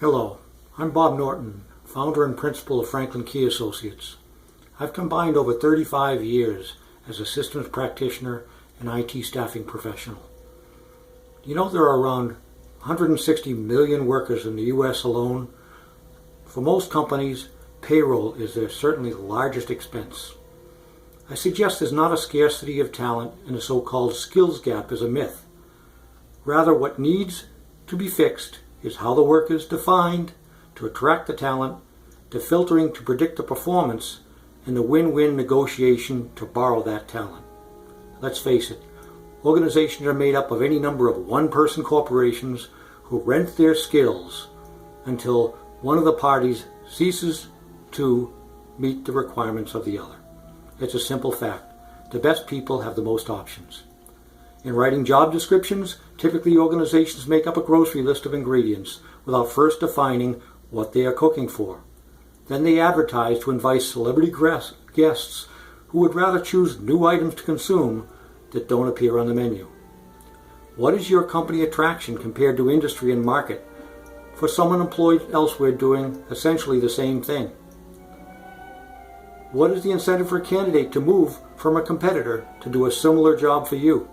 Hello, I'm Bob Norton, founder and principal of Franklin Key Associates. I've combined over 35 years as a systems practitioner and IT staffing professional. You know there are around 160 million workers in the U.S. alone. For most companies, payroll is their certainly largest expense. I suggest there's not a scarcity of talent and the so-called skills gap is a myth. Rather, what needs to be fixed is how the work is defined to attract the talent, the filtering to predict the performance, and the win-win negotiation to borrow that talent. Let's face it, organizations are made up of any number of one-person corporations who rent their skills until one of the parties ceases to meet the requirements of the other. It's a simple fact. The best people have the most options. In writing job descriptions, typically organizations make up a grocery list of ingredients without first defining what they are cooking for. Then they advertise to invite celebrity guests who would rather choose new items to consume that don't appear on the menu. What is your company attraction compared to industry and market for someone employed elsewhere doing essentially the same thing? What is the incentive for a candidate to move from a competitor to do a similar job for you?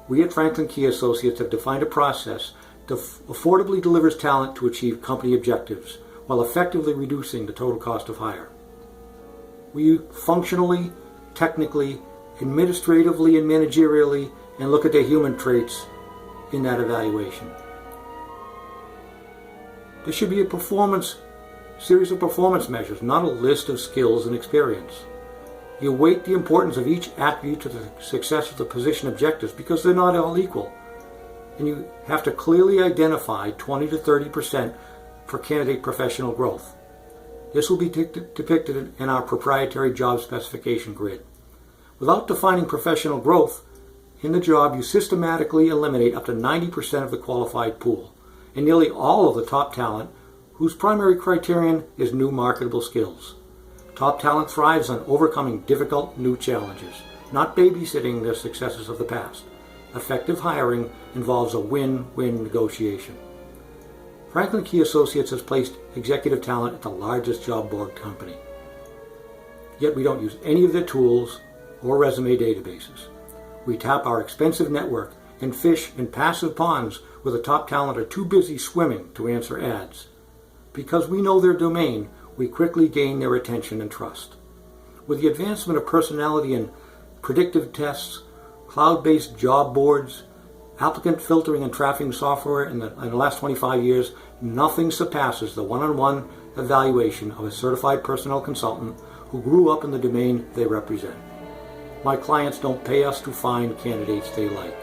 We at Franklin Key Associates have defined a process that affordably delivers talent to achieve company objectives while effectively reducing the total cost of hire. We functionally, technically, administratively, and managerially and look at their human traits in that evaluation. There should be a series of performance measures, not a list of skills and experience. You weight the importance of each attribute to the success of the position objectives because they're not all equal. And you have to clearly identify 20 to 30% for candidate professional growth. This will be depicted in our proprietary job specification grid. Without defining professional growth in the job, you systematically eliminate up to 90% of the qualified pool and nearly all of the top talent whose primary criterion is new marketable skills. Top talent thrives on overcoming difficult new challenges, not babysitting the successes of the past. Effective hiring involves a win-win negotiation. Franklin Key Associates has placed executive talent at the largest job board company. Yet we don't use any of their tools or resume databases. We tap our expensive network and fish in passive ponds where the top talent are too busy swimming to answer ads. Because we know their domain, we quickly gain their attention and trust. With the advancement of personality and predictive tests, cloud-based job boards, applicant filtering and tracking software in the last 25 years, nothing surpasses the one-on-one evaluation of a certified personnel consultant who grew up in the domain they represent. My clients don't pay us to find candidates they like.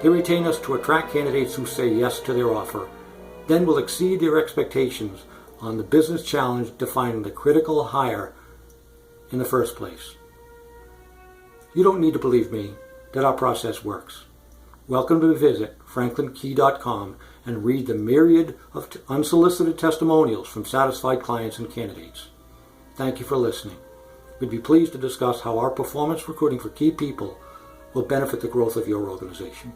They retain us to attract candidates who say yes to their offer, then will exceed their expectations on the business challenge defining the critical hire in the first place. You don't need to believe me that our process works. Welcome to visit franklinkey.com and read the myriad of unsolicited testimonials from satisfied clients and candidates. Thank you for listening. We'd be pleased to discuss how our performance recruiting for key people will benefit the growth of your organization.